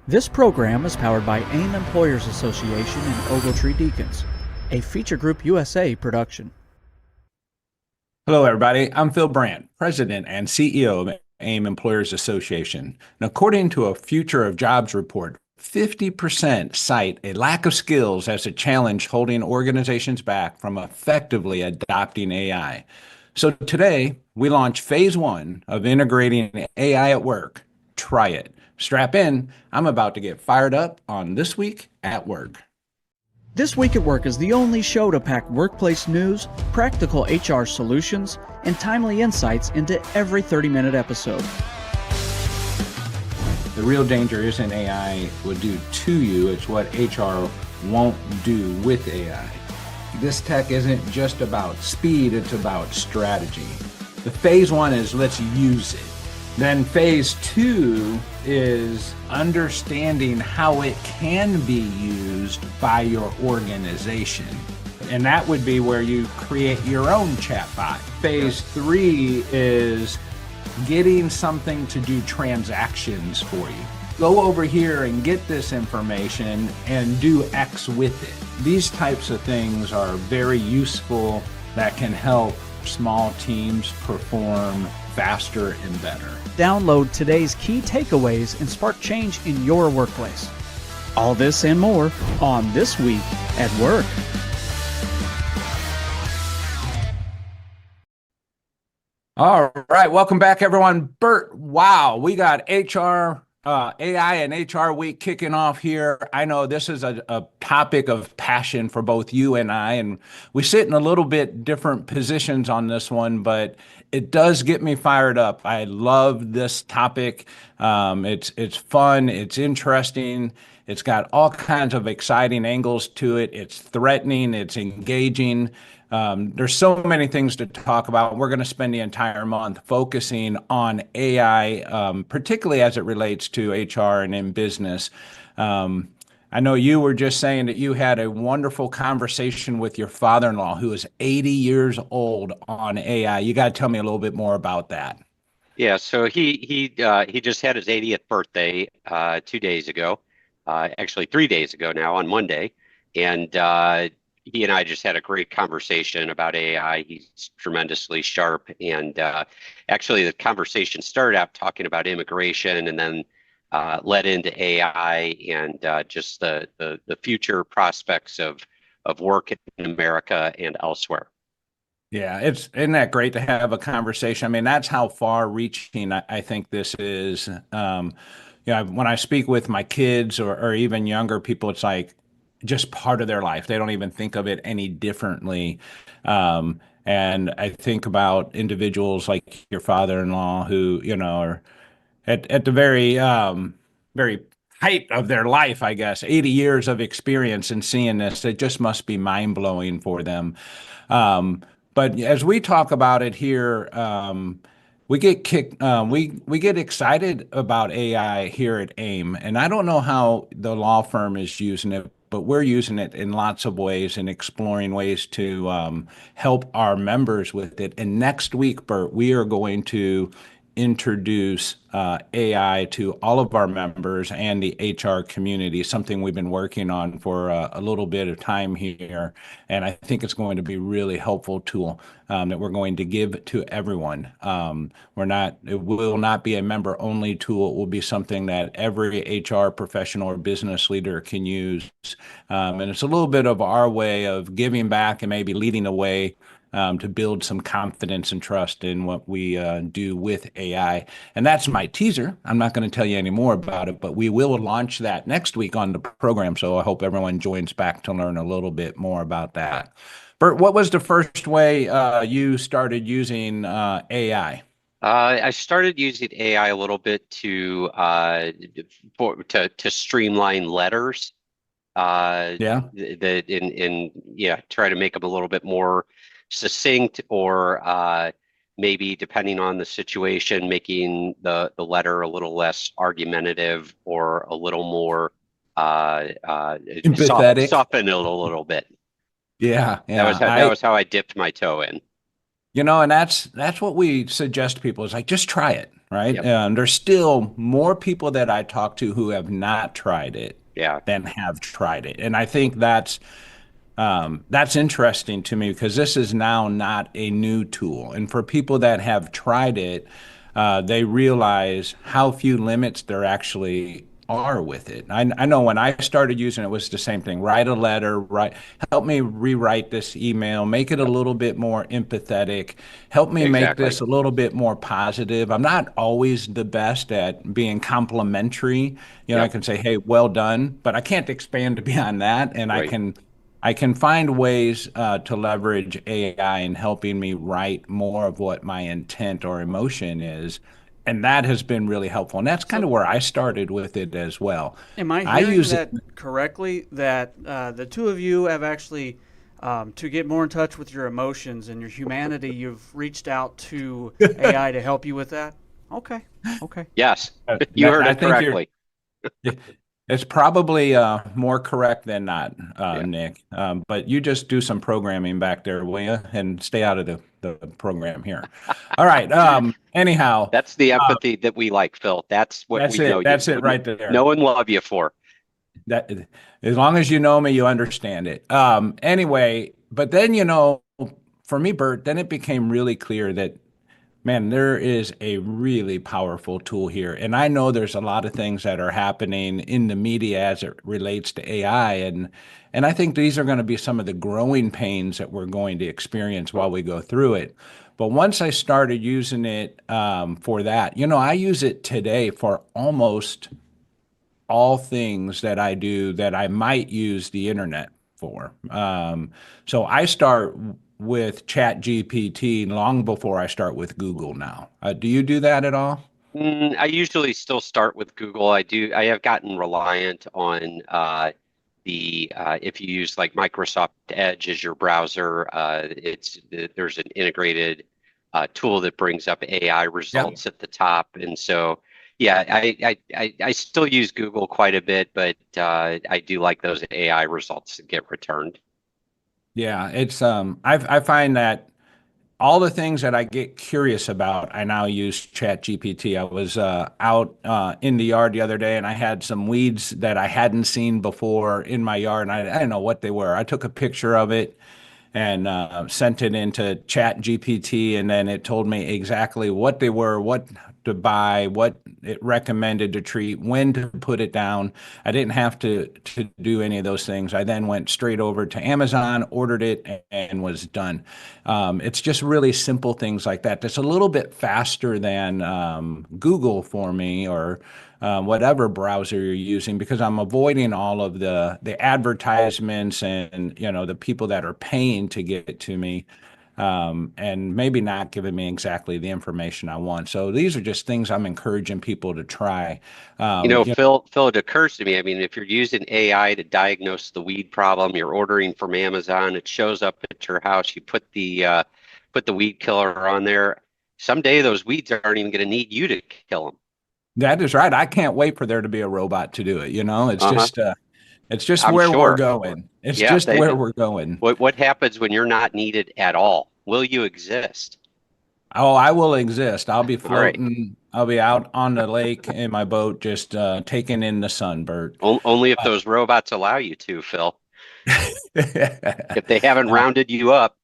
This program is powered by AIM Employers Association and Ogletree Deacons, a Feature Group USA production. Hello, everybody. I'm Phil Brandt, President and CEO of AIM Employers Association. And according to a Future of Jobs report, 50% cite a lack of skills as a challenge holding organizations back from effectively adopting AI. So today, we launch phase one of integrating AI at work. Try it. Strap in. I'm about to get fired up on This Week at Work. This Week at Work is the only show to pack workplace news, practical HR solutions, and timely insights into every 30-minute episode. The real danger isn't AI would do to you, it's what HR won't do with AI. This tech isn't just about speed, it's about strategy. The phase one is let's use it. Then phase two is understanding how it can be used by your organization. And that would be where you create your own chatbot. Phase three is getting something to do transactions for you. Go over here and get this information and do X with it. These types of things are very useful that can help small teams perform faster and better. Download today's key takeaways and spark change in your workplace. All this and more on This Week at Work. All right, welcome back, everyone. Bert, wow, we got AIinHR Week kicking off here. I know this is a topic of passion for both you and I, and we sit in a little bit different positions on this one, but it does get me fired up. I love this topic. It's fun, it's interesting, it's got all kinds of exciting angles to it. It's threatening, it's engaging. There's so many things to talk about. We're going to spend the entire month focusing on AI, particularly as it relates to HR and in business. I know you were just saying that you had a wonderful conversation with your father-in-law who is 80 years old on AI. You got to tell me a little bit more about that. Yeah, so he just had his 80th birthday 2 days ago, actually 3 days ago now on Monday, and he and I just had a great conversation about AI. He's tremendously sharp, and actually the conversation started out talking about immigration and then led into AI and just the future prospects of work in America and elsewhere. Yeah, isn't that great to have a conversation? I mean, that's how far-reaching I think this is. When I speak with my kids or even younger people, it's like just part of their life. They don't even think of it any differently. And I think about individuals like your father-in-law who, are at the very height of their life, I guess, 80 years of experience in seeing this. It just must be mind-blowing for them. But as we talk about it here, we get excited about AI here at AIM, and I don't know how the law firm is using it, but we're using it in lots of ways and exploring ways to help our members with it. And next week, Bert, we are going to introduce AI to all of our members and the HR community, something we've been working on for a little bit of time here. And I think it's going to be a really helpful tool that we're going to give to everyone. It will not be a member-only tool. It will be something that every HR professional or business leader can use. And it's a little bit of our way of giving back and maybe leading the way to build some confidence and trust in what we do with AI. And that's my teaser. I'm not going to tell you any more about it, but we will launch that next week on the program. So I hope everyone joins back to learn a little bit more about that. Bert, what was the first way you started using AI? I started using AI a little bit to streamline letters. Try to make them a little bit more succinct, or maybe depending on the situation, making the letter a little less argumentative or a little more empathetic. Soften it a little bit. Yeah. That was how I dipped my toe in. And that's what we suggest to people is like, just try it, right? Yep. And there's still more people that I talk to who have not tried it Yeah. than have tried it. And I think that's interesting to me because this is now not a new tool. And for people that have tried it, they realize how few limits there actually are with it. I know when I started using it, it was the same thing. Write a letter, help me rewrite this email, make it a Yep. little bit more empathetic, help me make Exactly. this a little bit more positive. I'm not always the best at being complimentary. I Yep. can say, hey, well done, but I can't expand beyond that. And Right. I can find ways to leverage AI in helping me write more of what my intent or emotion is. And that has been really helpful. And that's kind So, of where I started with it as well. am I I hearing use it. that correctly? That the two of you have actually, to get more in touch with your emotions and your humanity, you've reached out to AI to help you with that? Okay. Okay. Yes. You heard I it think correctly. it's probably more correct than not, Yeah. Nick. But you just do some programming back there, will you? And stay out of the program here. All right. Anyhow, That's the empathy that we like, Phil. That's what that's we know it. you That's it right there. know and love you for. That as long as you know me, you understand it. Anyway, but then for me, Bert, then it became really clear that man, there is a really powerful tool here. And I know there's a lot of things that are happening in the media as it relates to AI. And I think these are going to be some of the growing pains that we're going to experience while we go through it. But once I started using it for that, I use it today for almost all things that I do that I might use the internet for. So I start with Chat GPT long before I start with Google now. Do you do that at all? I usually still start with Google. I have gotten reliant on the if you use like Microsoft Edge as your browser, there's an integrated tool that brings up AI Yep. results at the top, and so yeah, I still use Google quite a bit, but I do like those AI results that get returned. Yeah, it's I find that all the things that I get curious about, I now use Chat GPT. I was out in the yard the other day and I had some weeds that I hadn't seen before in my yard, and I didn't know what they were. I took a picture of it and sent it into Chat GPT, and then it told me exactly what they were, what to buy, what it recommended to treat, when to put it down. I didn't have to do any of those things. I then went straight over to Amazon, ordered it, and was done. It's just really simple things like that. That's a little bit faster than Google for me or whatever browser you're using because I'm avoiding all of the advertisements and the people that are paying to get it to me, and maybe not giving me exactly the information I want. So these are just things I'm encouraging people to try. Phil, it occurs to me, I mean, if you're using AI to diagnose the weed problem, you're ordering from Amazon, it shows up at your house, you put the weed killer on there. Someday those weeds aren't even going to need you to kill them. That is right. I can't wait for there to be a robot to do it. Uh-huh. It's just I'm where we're sure. going. It's Yeah, just where we're going. what happens when you're not needed at all? Will you exist? Oh, I will exist. I'll be All right. floating. I'll be out on the lake in my boat, just taking in the sun, Bert. Only if those robots allow you to, Phil. Uh, If they haven't rounded you up.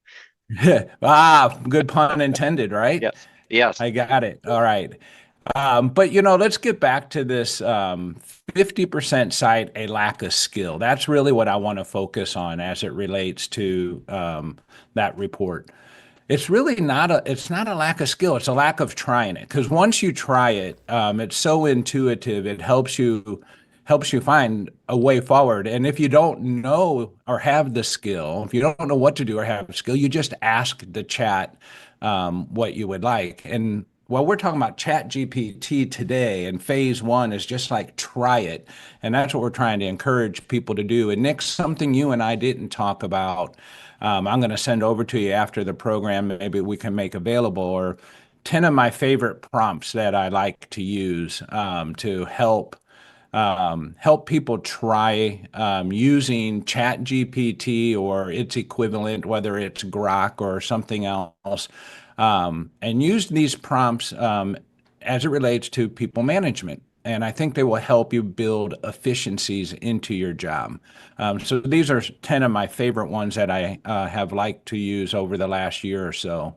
good pun intended, right? Yes. Yes. I got it. All right. But let's get back to this 50% cite a lack of skill. That's really what I want to focus on as it relates to that report. It's not a lack of skill. It's a lack of trying it. Because once you try it, it's so intuitive. It helps you find a way forward. And if you don't know or have the skill, if you don't know what to do or have a skill, you just ask the chat what you would like. And while we're talking about Chat GPT today, and phase one is just like try it. And that's what we're trying to encourage people to do. And Nick, something you and I didn't talk about, I'm going to send over to you after the program. Maybe we can make available, or 10 of my favorite prompts that I like to use to help help people try using Chat GPT or its equivalent, whether it's Grok or something else, and use these prompts as it relates to people management. And I think they will help you build efficiencies into your job. So these are 10 of my favorite ones that I have liked to use over the last year or so.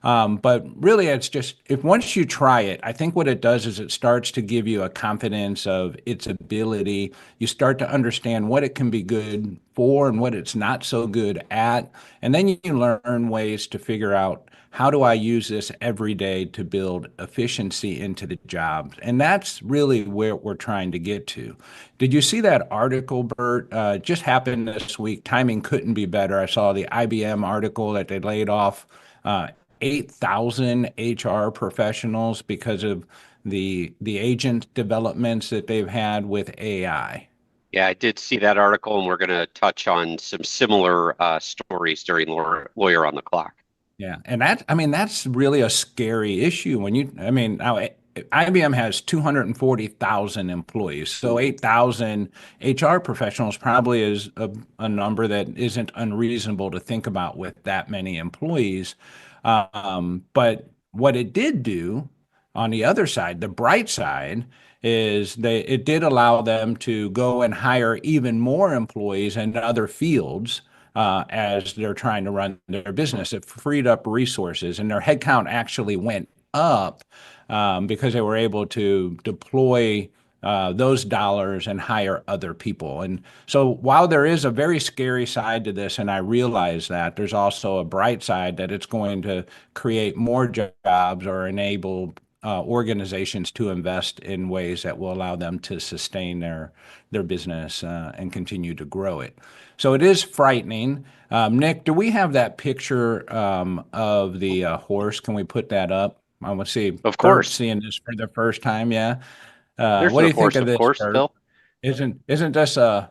But really, it's just if once you try it, I think what it does is it starts to give you a confidence of its ability. You start to understand what it can be good for and what it's not so good at. And then you learn ways to figure out how do I use this every day to build efficiency into the job? And that's really where we're trying to get to. Did you see that article, Bert? Just happened this week. Timing couldn't be better. I saw the IBM article that they laid off 8,000 HR professionals because of the agent developments that they've had with AI. Yeah, I did see that article, and we're going to touch on some similar stories during Lawyer on the Clock. Yeah, and that's really a scary issue when now IBM has 240,000 employees, so 8,000 HR professionals probably is a number that isn't unreasonable to think about with that many employees. But what it did do on the other side, the bright side, is it did allow them to go and hire even more employees in other fields as they're trying to run their business. It freed up resources, and their headcount actually went up because they were able to deploy those dollars and hire other people. And so while there is a very scary side to this, and I realize that, there's also a bright side that it's going to create more jobs or enable organizations to invest in ways that will allow them to sustain their business and continue to grow it. So it is frightening. Nick, do we have that picture of the horse? Can we put that up? I want to see. Of course. Bert seeing this for the first time. Yeah. There's What do you horse, think of this, course, Bert? Bill. Isn't this a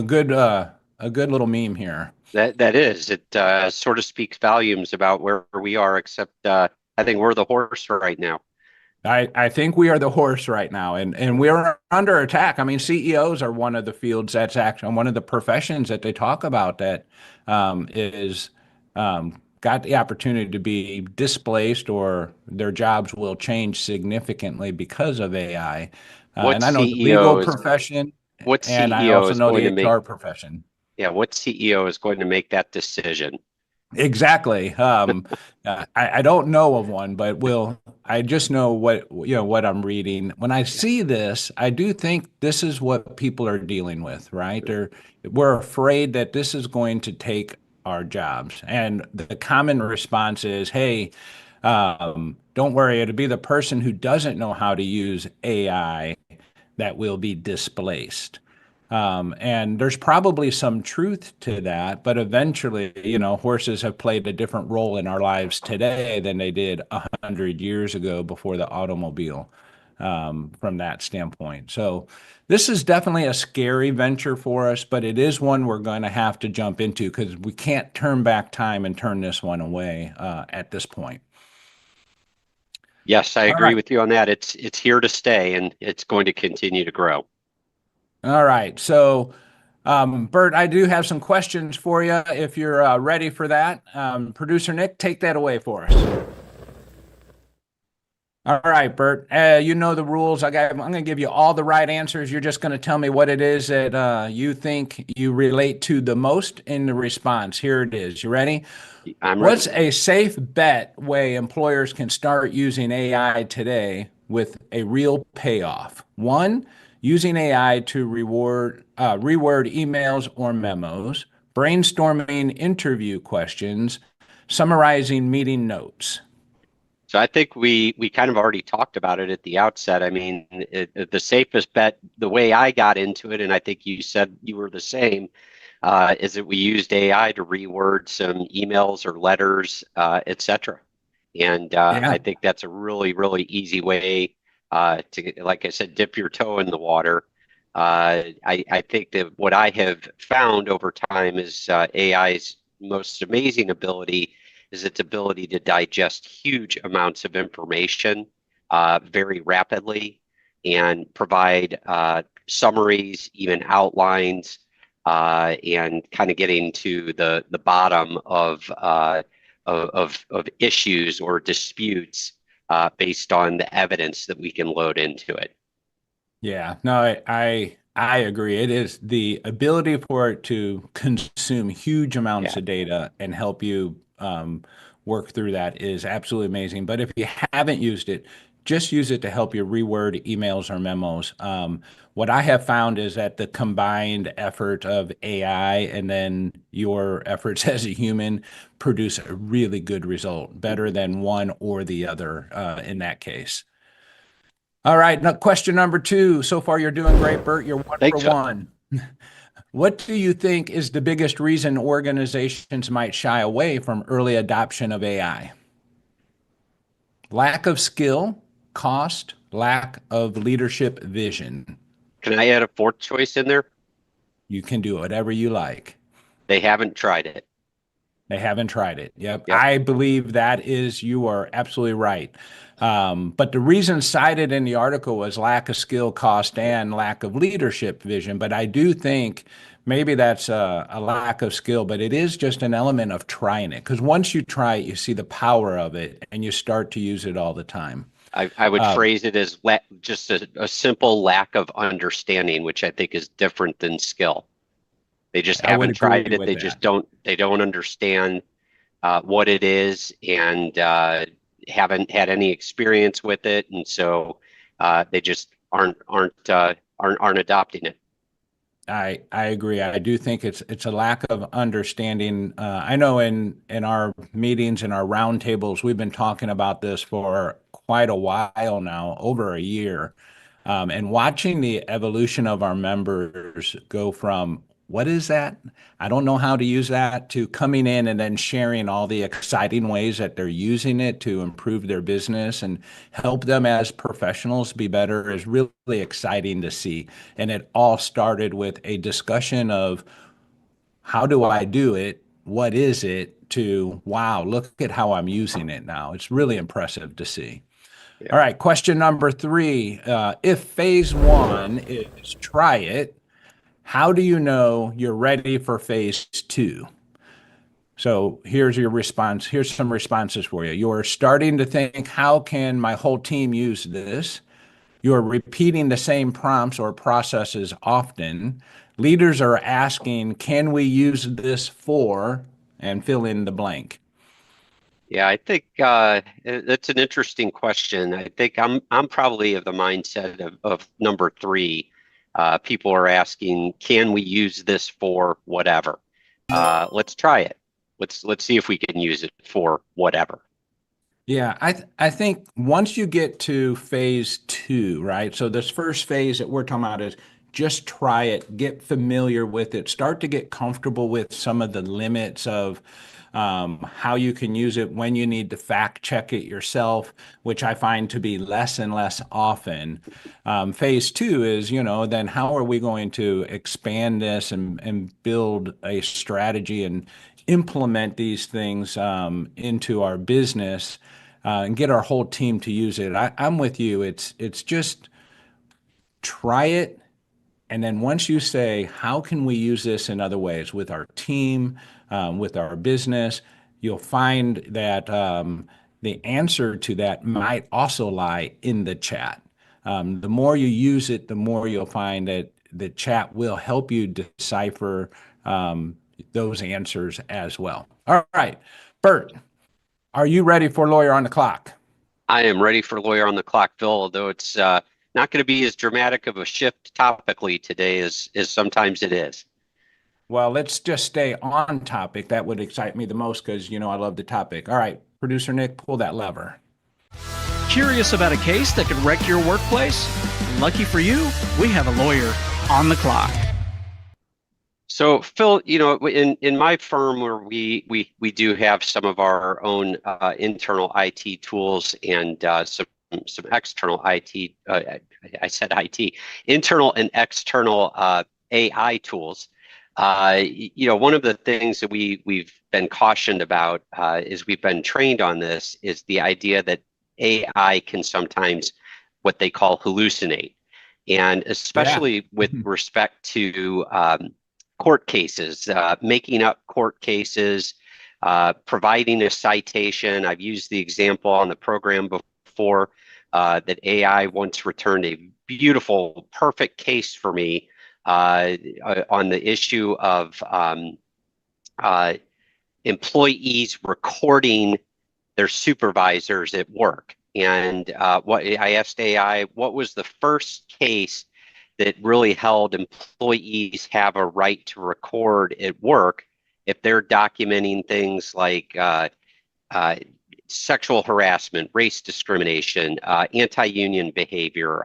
good little meme here? That is. It sort of speaks volumes about where we are, except I think we're the horse right now. I think we are the horse right now, and we're under attack. I mean, CEOs are one of the fields that's actually one of the professions that they talk about that is got the opportunity to be displaced or their jobs will change significantly because of AI. And I know the legal profession, and I also know the HR profession. Yeah, what CEO is going to make that decision? Exactly. I don't know of one, but I just know what I'm reading. When I see this, I do think this is what people are dealing with, right? We're afraid that this is going to take our jobs. And the common response is, hey, don't worry, it'll be the person who doesn't know how to use AI that will be displaced. And there's probably some truth to that, but eventually, horses have played a different role in our lives today than they did 100 years ago before the automobile, from that standpoint. So this is definitely a scary venture for us, but it is one we're going to have to jump into because we can't turn back time and turn this one away at this point. Yes, I agree with you on that. It's here to stay, and it's going to continue to grow. All right. So, Bert, I do have some questions for you if you're ready for that. Producer Nick, take that away for us. All right, Bert, you know the rules. I'm going to give you all the right answers. You're just going to tell me what it is that you think you relate to the most in the response. Here it is. You ready? I'm ready. What's a safe bet way employers can start using AI today with a real payoff? One, using AI to reword emails or memos, brainstorming interview questions, summarizing meeting notes. So I think we kind of already talked about it at the outset. I mean, the safest bet, the way I got into it, and I think you said you were the same, is that we used AI to reword some emails or letters, etc. And I think that's a really, really easy way to, like I said, dip your toe in the water. I think that what I have found over time is AI's most amazing ability is its ability to digest huge amounts of information very rapidly and provide summaries, even outlines, and kind of getting to the bottom of issues or disputes based on the evidence that we can load into it. Yeah, no, I agree. It is the ability for it to consume huge amounts of data and help you work through that is absolutely amazing. But if you haven't used it, just use it to help you reword emails or memos. What I have found is that the combined effort of AI and then your efforts as a human produce a really good result, better than one or the other in that case. All right, now question number 2. So far, you're doing great, Bert. You're one Thanks, for one. What do you think is the biggest reason organizations might shy away from early adoption of AI? Lack of skill, cost, lack of leadership vision. Can I add a fourth choice in there? You can do whatever you like. They haven't tried it. They haven't tried it. Yep. Yep. I believe you are absolutely right. But the reason cited in the article was lack of skill, cost, and lack of leadership vision. But I do think maybe that's a lack of skill, but it is just an element of trying it. Because once you try it, you see the power of it and you start to use it all the time. I would phrase it as just a simple lack of understanding, which I think is different than skill. They just haven't tried it. They just don't understand what it is and haven't had any experience with it, and so they just aren't adopting it. I agree. I do think it's a lack of understanding. I know in our meetings and our roundtables, we've been talking about this for quite a while now, over a year, and watching the evolution of our members go from what is that? I don't know how to use that, to coming in and then sharing all the exciting ways that they're using it to improve their business and help them as professionals be better is really exciting to see. And it all started with a discussion of how do I do it? What is it? To wow, look at how I'm using it now. It's really impressive to see. Yeah. All right, question number 3. If phase 1 is try it, how do you know you're ready for phase 2? So here's your response. Here's some responses for you. You're starting to think, how can my whole team use this? You're repeating the same prompts or processes often. Leaders are asking, can we use this for, and fill in the blank. Yeah, I think that's an interesting question. I think I'm probably of the mindset of number 3. People are asking, can we use this for whatever? Let's try it. Let's see if we can use it for whatever. Yeah, I think once you get to phase 2, right? So this first phase that we're talking about is just try it, get familiar with it, start to get comfortable with some of the limits of how you can use it, when you need to fact check it yourself, which I find to be less and less often. Phase 2 is, then how are we going to expand this and build a strategy and implement these things into our business and get our whole team to use it. I'm with you. It's just try it. And then once you say, how can we use this in other ways with our team, with our business, you'll find that the answer to that might also lie in the chat. The more you use it, the more you'll find that the chat will help you decipher those answers as well. All right, Bert, are you ready for Lawyer on the Clock? I am ready for Lawyer on the Clock, Phil, although it's not going to be as dramatic of a shift topically today as sometimes it is. Well, let's just stay on topic. That would excite me the most because, I love the topic. All right, producer Nick, pull that lever. Curious about a case that could wreck your workplace? Lucky for you, we have a lawyer on the clock. So, Phil, in my firm where we do have some of our own internal IT tools and some external IT. I said IT, internal and external AI tools. One of the things that we've been cautioned about is we've been trained on this is the idea that AI can sometimes what they call hallucinate. and especially with respect to court cases, making up court cases, providing a citation. I've used the example on the program before that AI once returned a beautiful, perfect case for me on the issue of employees recording their supervisors at work. And what I asked AI, what was the first case that really held employees have a right to record at work if they're documenting things like sexual harassment, race discrimination, anti-union behavior,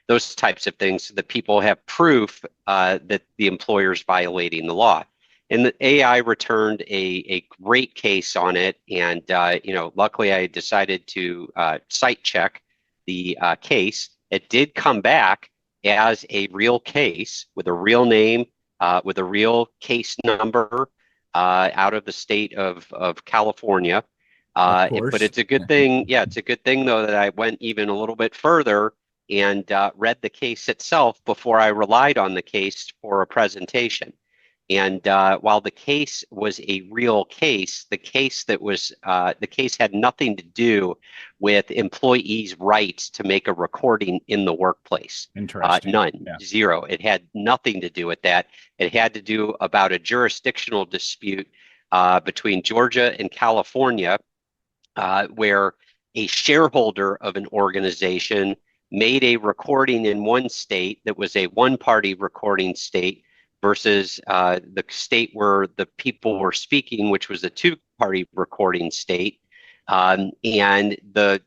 those types of things, so that people have proof that the employer is violating the law. And the AI returned a great case on it, and luckily I decided to site check the case. It did come back as a real case with a real name, with a real case number out of the state of California. But it's a good thing. Yeah, it's a good thing though that I went even a little bit further and read the case itself before I relied on the case for a presentation. And while the case was a real case, the case had nothing to do with employees' rights to make a recording in the workplace. Interesting. None, zero. It had nothing to do with that. It had to do about a jurisdictional dispute between Georgia and California, where a shareholder of an organization made a recording in one state that was a one-party recording state versus the state where the people were speaking, which was a two-party recording state. And the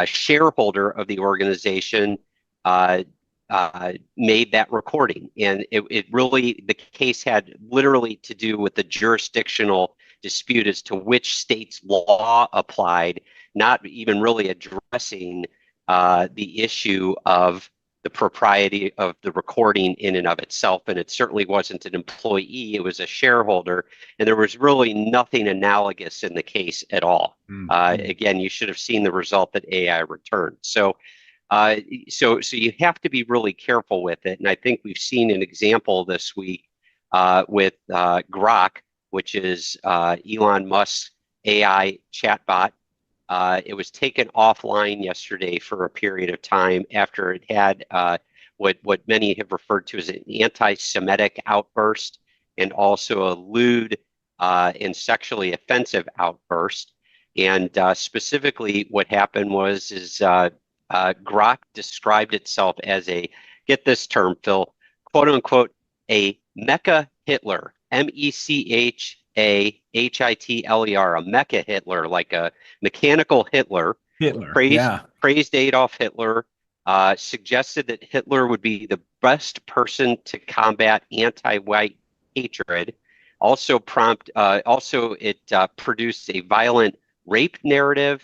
shareholder of the organization made that recording. And it really, the case had literally to do with the jurisdictional dispute as to which state's law applied, not even really addressing the issue of the propriety of the recording in and of itself. And it certainly wasn't an employee, it was a shareholder. And there was really nothing analogous in the case at all. Again, you should have seen the result that AI returned. So you have to be really careful with it. And I think we've seen an example this week with Grok, which is Elon Musk's AI chatbot. It was taken offline yesterday for a period of time after it had what many have referred to as an anti-Semitic outburst and also a lewd and sexually offensive outburst. And specifically what happened was Grok described itself as a, get this term, Phil, quote unquote, a mecha Hitler, MECHAHITLER, a mecha Hitler, like a mechanical Hitler. Praised Adolf Hitler, suggested that Hitler would be the best person to combat anti-white hatred. Also it produced a violent rape narrative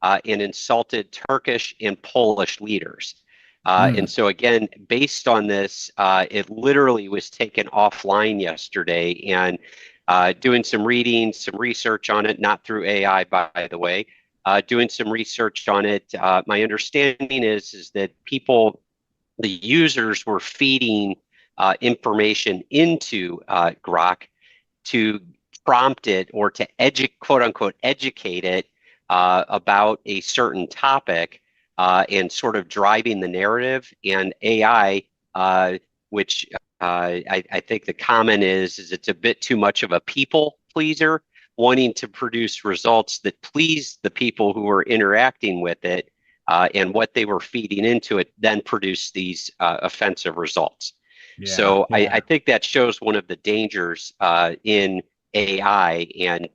and insulted Turkish and Polish leaders. And so again, based on this, it literally was taken offline yesterday, and doing some reading, some research on it, not through AI, by the way, doing some research on it. My understanding is that the users were feeding information into Grok to prompt it or to quote unquote, educate it about a certain topic and sort of driving the narrative. And AI, which I think the comment is it's a bit too much of a people pleaser, wanting to produce results that please the people who are interacting with it, and what they were feeding into it then produce these offensive results. I think that shows one of the dangers in AI. And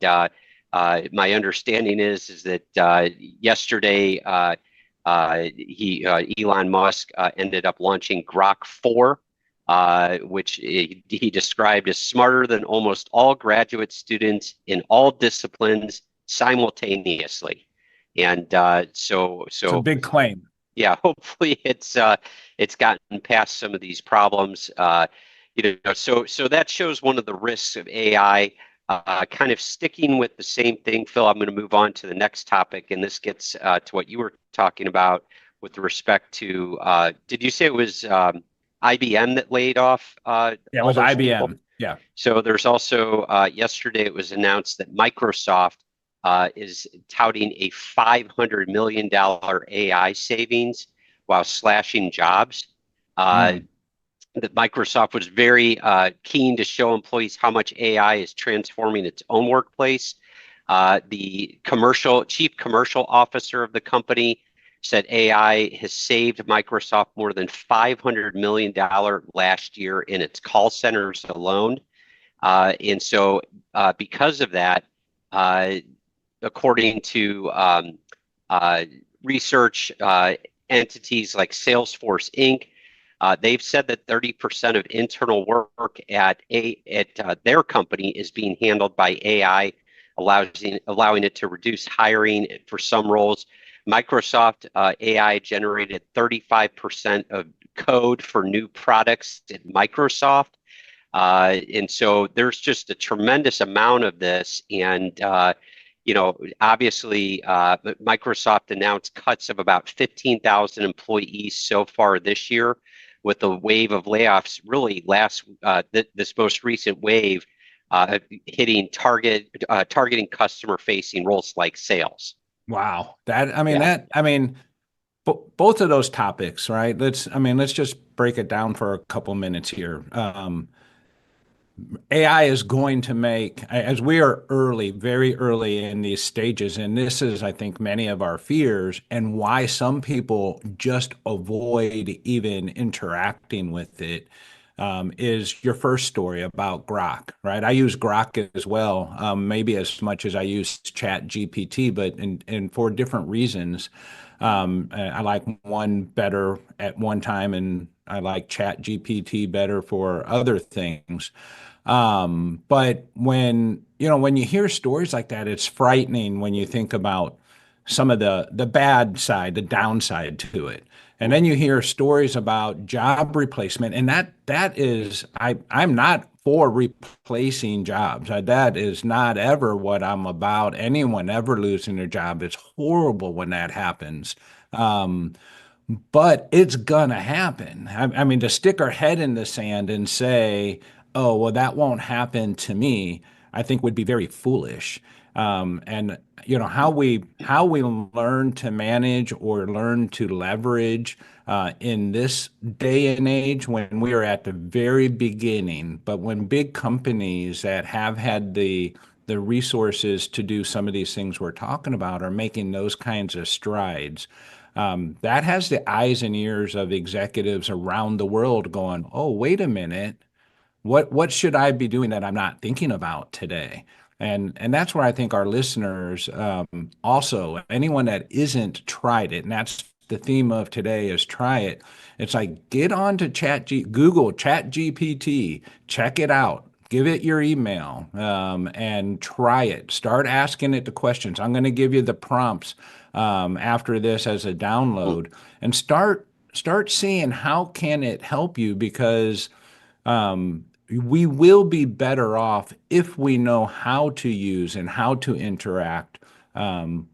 my understanding is that yesterday Elon Musk ended up launching Grok 4, which he described as smarter than almost all graduate students in all disciplines simultaneously. And so it's a big claim. Yeah, hopefully it's gotten past some of these problems. So that shows one of the risks of AI. Kind of sticking with the same thing, Phil, I'm going to move on to the next topic, and this gets to what you were talking about with respect to, did you say it was IBM that laid off Yeah, it all was those IBM. people? Yeah. So there's also, yesterday it was announced that Microsoft is touting a $500 million AI savings while slashing jobs. That Microsoft was very keen to show employees how much AI is transforming its own workplace. The chief commercial officer of the company said AI has saved Microsoft more than $500 million last year in its call centers alone. And so because of that, according to research entities like Salesforce Inc., they've said that 30% of internal work at their company is being handled by AI, allowing it to reduce hiring for some roles. Microsoft AI generated 35% of code for new products at Microsoft. And so there's just a tremendous amount of this. And, obviously, Microsoft announced cuts of about 15,000 employees so far this year, with a wave of layoffs really this most recent wave hitting targeting customer-facing roles like sales. Wow. Both of those topics, right? Let's just break it down for a couple minutes here. AI is going to make, as we are very early in these stages, and this is, I think, many of our fears and why some people just avoid even interacting with it, is your first story about Grok, right? I use Grok as well, maybe as much as I use Chat GPT, but for different reasons. I like one better at one time, and I like Chat GPT better for other things. But when you hear stories like that, it's frightening when you think about some of the bad side, the downside to it. And then you hear stories about job replacement, and that is, I'm not for replacing jobs. That is not ever what I'm about. Anyone ever losing their job, it's horrible when that happens. But it's gonna happen. I mean, to stick our head in the sand and say, "Oh, well, that won't happen to me," I think would be very foolish. And how we learn to manage or learn to leverage in this day and age, when we are at the very beginning, but when big companies that have had the resources to do some of these things we're talking about are making those kinds of strides. That has the eyes and ears of executives around the world going, "Oh, wait a minute. What should I be doing that I'm not thinking about today?" And that's where I think our listeners, also anyone that isn't tried it, and that's the theme of today is try it. It's like, get on to Google Chat GPT, check it out. Give it your email, and try it. Start asking it the questions. I'm going to give you the prompts after this as a download, and start seeing how can it help you, because we will be better off if we know how to use and how to interact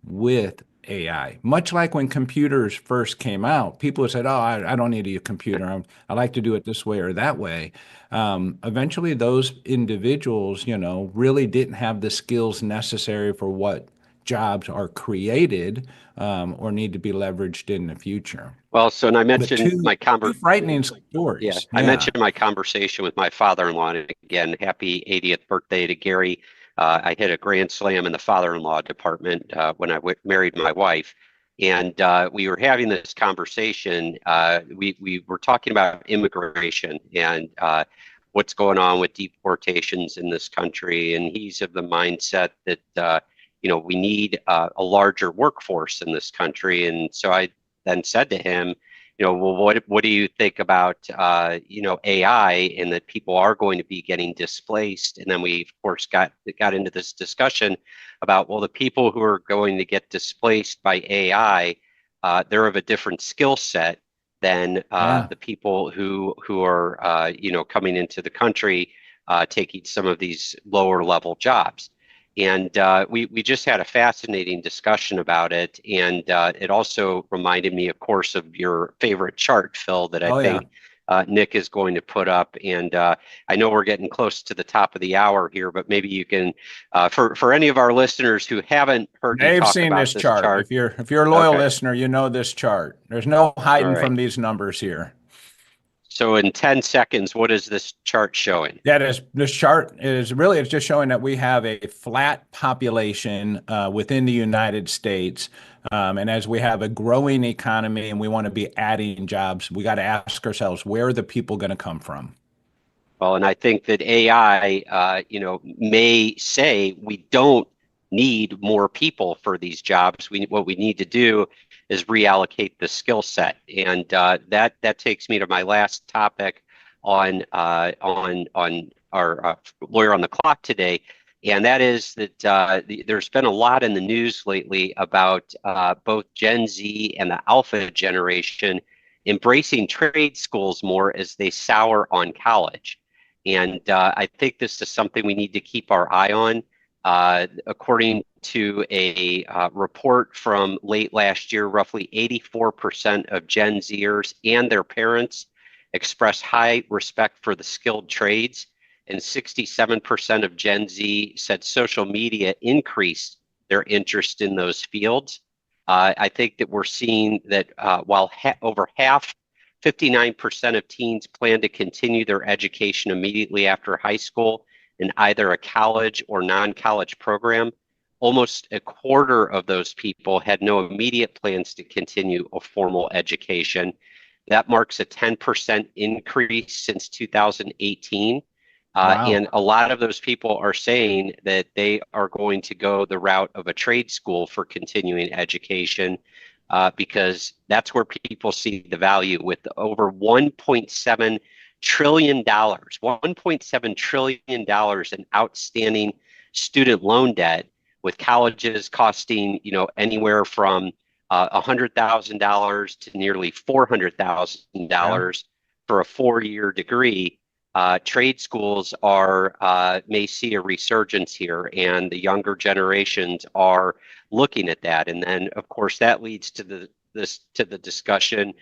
with AI. Much like when computers first came out, people said, "Oh, I don't need a computer. I like to do it this way or that way." Eventually, those individuals, really didn't have the skills necessary for what jobs are created or need to be leveraged in the future. Well, so, and I mentioned two frightening stories. Yeah, I mentioned my conversation with my father-in-law, and again, happy 80th birthday to Gary. I hit a grand slam in the father-in-law department when I married my wife, and we were having this conversation. We were talking about immigration and what's going on with deportations in this country, and he's of the mindset that we need a larger workforce in this country. And so I then said to him, well, what do you think about AI, and that people are going to be getting displaced? And then we, of course, got into this discussion about, well, the people who are going to get displaced by AI, they're of a different skill set than the people who are coming into the country, taking some of these lower level jobs. And we just had a fascinating discussion about it. And it also reminded me, of course, of your favorite chart, Phil, that I Oh, yeah. think Nick is going to put up. And I know we're getting close to the top of the hour here, but maybe you can, for any of our listeners who haven't heard you They've talk seen about this this chart. chart. If you're a loyal Okay. listener, you know this chart. There's no All hiding right. from these numbers here. So in 10 seconds, what is this chart showing? This chart is really, it's just showing that we have a flat population within the United States. And as we have a growing economy and we want to be adding jobs, we got to ask ourselves, where are the people going to come from? Well, and I think that AI, may say we don't need more people for these jobs. What we need to do is reallocate the skill set, and that takes me to my last topic on our lawyer on the clock today, and that is that there's been a lot in the news lately about both Gen Z and the Alpha generation embracing trade schools more as they sour on college. And I think this is something we need to keep our eye on. According to a report from late last year, roughly 84% of Gen Zers and their parents express high respect for the skilled trades, and 67% of Gen Z said social media increased their interest in those fields. I think that we're seeing that while over half 59% of teens plan to continue their education immediately after high school in either a college or non-college program, almost a quarter of those people had no immediate plans to continue a formal education. That marks a 10% increase since 2018. Wow. And a lot of those people are saying that they are going to go the route of a trade school for continuing education. Because that's where people see the value with over $1.7 trillion, $1.7 trillion in outstanding student loan debt, with colleges costing, anywhere from $100,000 to nearly $400,000 for a 4-year degree. Trade schools may see a resurgence here, and the younger generations are looking at that. And then, of course, that leads to the discussion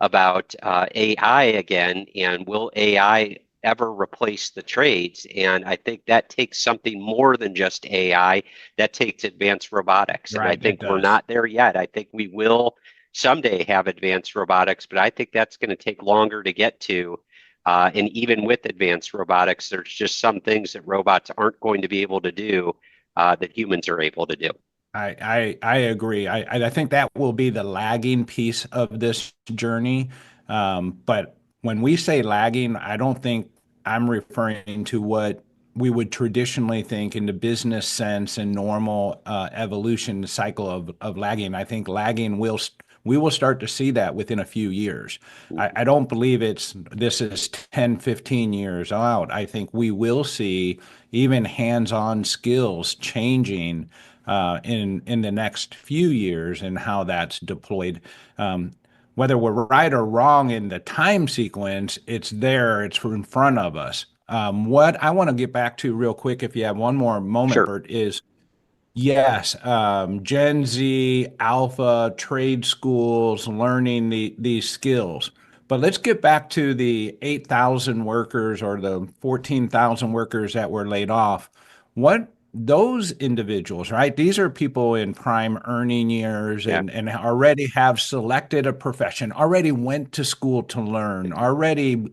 about AI again, and will AI ever replace the trades? And I think that takes something more than just AI. That takes advanced robotics. Right, and I think it we're does. not there yet. I think we will someday have advanced robotics, but I think that's going to take longer to get to. And even with advanced robotics, there's just some things that robots aren't going to be able to do that humans are able to do. I agree. I think that will be the lagging piece of this journey. But when we say lagging, I don't think I'm referring to what we would traditionally think in the business sense and normal evolution cycle of lagging. I think lagging we will start to see that within a few years. I don't believe this is 10, 15 years out. I think we will see even hands-on skills changing in the next few years and how that's deployed. Whether we're right or wrong in the time sequence, it's there, it's in front of us. What I want to get back to real quick, if you have one more moment, Sure. Bert, is yes, Gen Z, Alpha, trade schools, learning these skills. But let's get back to the 8,000 workers or the 14,000 workers that were laid off. What those individuals, right? These are people in prime earning years Yeah. and already have selected a profession, already went to school to learn, already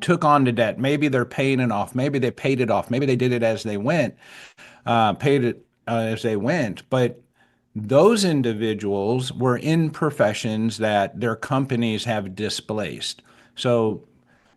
took on the debt. Maybe they're paying it off. Maybe they paid it off. Maybe they did it as they went, paid it as they went. But those individuals were in professions that their companies have displaced. So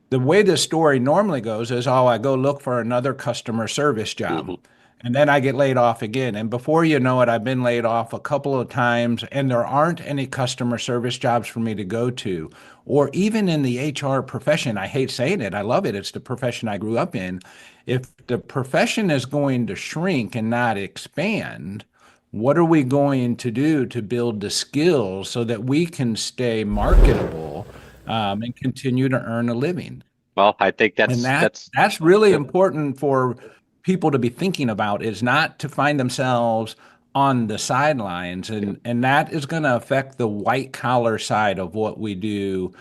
the way the story normally goes is, oh, I go look for another customer service job. Mm-hmm. And then I get laid off again. And before you know it, I've been laid off a couple of times, and there aren't any customer service jobs for me to go to. Or even in the HR profession, I hate saying it, I love it. It's the profession I grew up in. If the profession is going to shrink and not expand, what are we going to do to build the skills so that we can stay marketable and continue to earn a living? Well, I think And that's that's really important for people to be thinking about is not to find themselves on the sidelines, and that is going to affect the white collar side of what we do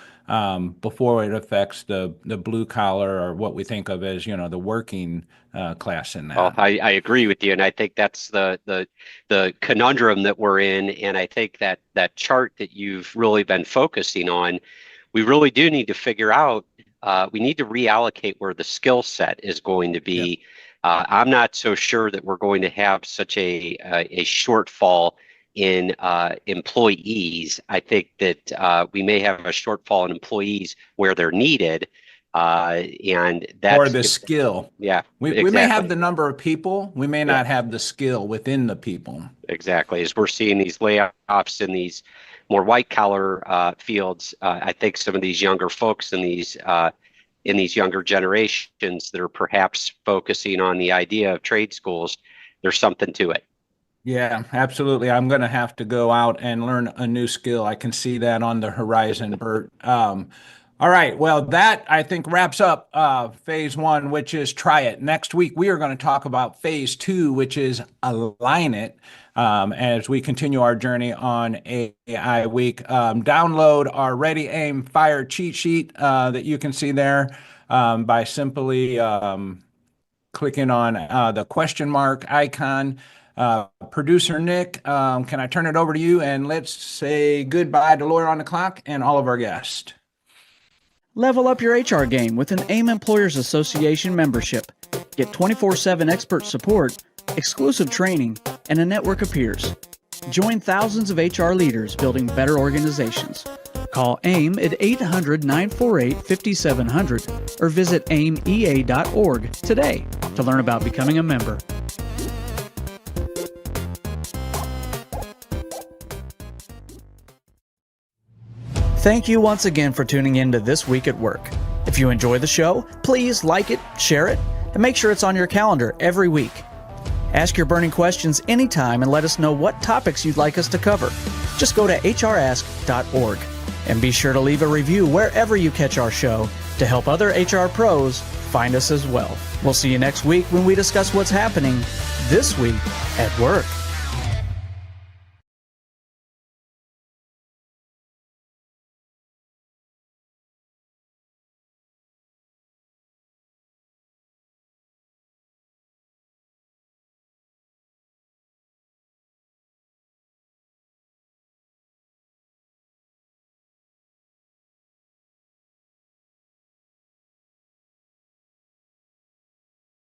before it affects the blue collar, or what we think of as, the working class in that. Well, I agree with you, and I think that's the conundrum that we're in. And I think that chart that you've really been focusing on, we really do need to figure out. We need to reallocate where the skill set is going to be. Yep. I'm not so sure that we're going to have such a shortfall in employees. I think that we may have a shortfall in employees where they're needed. And that's or the skill. Yeah, we may have the number of people, we may not have the skill within the people. Exactly. As we're seeing these layoffs in these more white collar fields, I think some of these younger folks in these younger generations that are perhaps focusing on the idea of trade schools, there's something to it. Yeah, absolutely. I'm going to have to go out and learn a new skill. I can see that on the horizon, Bert. All right. Well, that I think wraps up phase 1, which is try it. Next week, we are going to talk about phase 2, which is align it, as we continue our journey on AI Week. Download our Ready, Aim, Fire cheat sheet that you can see there by simply clicking on the question mark icon. Producer Nick, can I turn it over to you, and let's say goodbye to Lawyer on the Clock and all of our guests. Level up your HR game with an AIM Employers Association membership. Get 24/7 expert support, exclusive training, and a network of peers. Join thousands of HR leaders building better organizations. Call AIM at 800-948-5700 or visit AIMEA.org today to learn about becoming a member. Thank you once again for tuning in to This Week at Work. If you enjoy the show, please like it, share it, and make sure it's on your calendar every week. Ask your burning questions anytime and let us know what topics you'd like us to cover. Just go to hrask.org and be sure to leave a review wherever you catch our show to help other HR pros find us as well. We'll see you next week when we discuss what's happening this week at work.